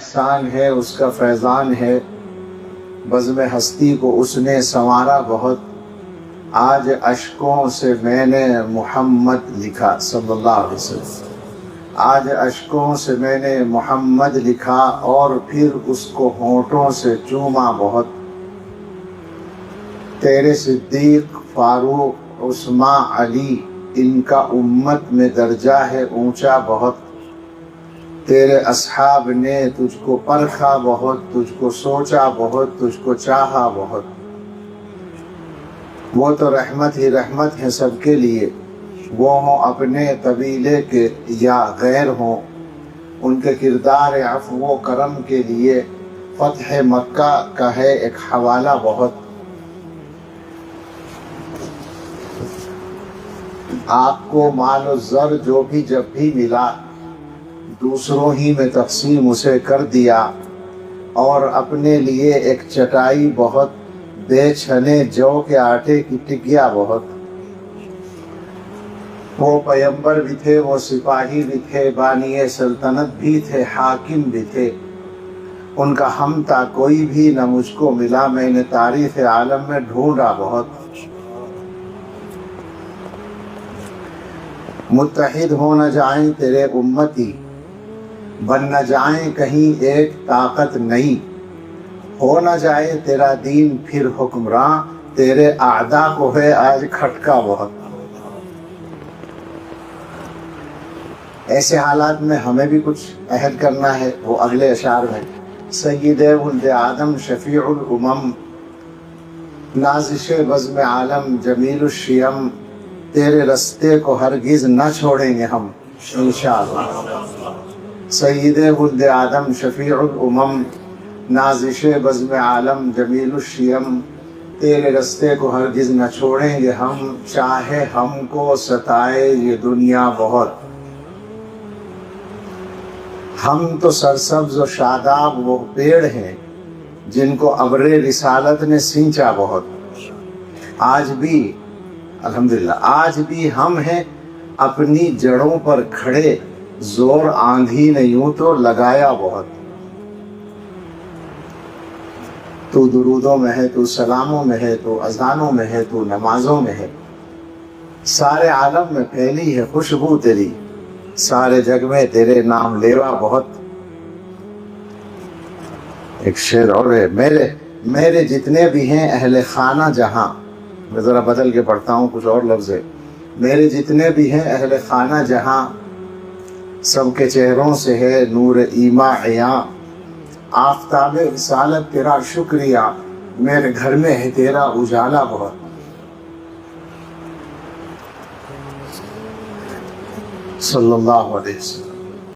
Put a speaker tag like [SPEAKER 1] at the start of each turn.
[SPEAKER 1] احسان ہے اس کا فیضان ہے، بزم ہستی کو اس نے سنوارا بہت۔ آج اشکوں سے میں نے محمد لکھا صلی اللہ علیہ وسلم، آج اشکوں سے میں نے محمد لکھا اور پھر اس کو ہونٹوں سے چوما بہت۔ تیرے صدیق فاروق عثمان علی ان کا امت میں درجہ ہے اونچا بہت۔ تیرے اصحاب نے تجھ کو پرکھا بہت، تجھ کو سوچا بہت، تجھ کو چاہا بہت۔ وہ تو رحمت ہی رحمت ہے سب کے لیے، وہ ہوں اپنے قبیلے کے یا غیر ہوں، ان کے کردار عفو و کرم کے لیے فتح مکہ کا ہے ایک حوالہ بہت۔ آپ کو مال و زر جو بھی جب بھی ملا، دوسروں ہی میں تقسیم اسے کر دیا، اور اپنے لیے ایک چٹائی بہت، بے چھنے جو کے آٹے کی ٹکیا بہت۔ وہ پیمبر بھی تھے، وہ سپاہی بھی تھے، بانی سلطنت بھی تھے، حاکم بھی تھے، ان کا ہم تا کوئی بھی نہ مجھ کو ملا، میں نے تاریخ عالم میں ڈھونڈا بہت۔ متحد ہو نہ جائیں تیرے امتی، بن نہ جائیں کہیں ایک طاقت نئی، ہو نہ جائے تیرا دین پھر حکمراں، تیرے اعداء کو ہے آج کھٹکا بہت۔ ایسے حالات میں ہمیں بھی کچھ عہد کرنا ہے، وہ اگلے اشعار میں۔ سید ولد آدم شفیع الامم، نازش بزم عالم جمیل الشیم، تیرے رستے کو ہرگز نہ چھوڑیں گے ہم انشاءاللہ۔ سید ولد آدم شفیع الامم، نازش بزم عالم جمیل الشیم، تیرے رستے کو ہرگز نہ چھوڑیں گے ہم، چاہے ہم کو ستائے یہ دنیا بہت۔ ہم تو سرسبز و شاداب وہ پیڑ ہیں جن کو ابر رسالت نے سینچا بہت۔ آج بھی الحمدللہ آج بھی ہم ہیں اپنی جڑوں پر کھڑے، زور آندھی نے یوں تو لگایا بہت۔ تو درودوں میں ہے، تو سلاموں میں ہے، تو اذانوں میں ہے، تو نمازوں میں ہے، سارے عالم میں پھیلی ہے خوشبو تیری، سارے جگ میں تیرے نام لیوا بہت۔ ایک شعر اور ہے، میرے جتنے بھی ہیں اہل خانہ جہاں، میں ذرا بدل کے پڑھتا ہوں، کچھ اور لفظ ہے۔ میرے جتنے بھی ہیں اہل خانہ جہاں، سب کے چہروں سے ہے نور ایماں عیاں، آفتاب رسالت تیرا شکریہ، میرے گھر میں ہے تیرا اجالا بہت۔ صلی اللہ علیہ وسلم۔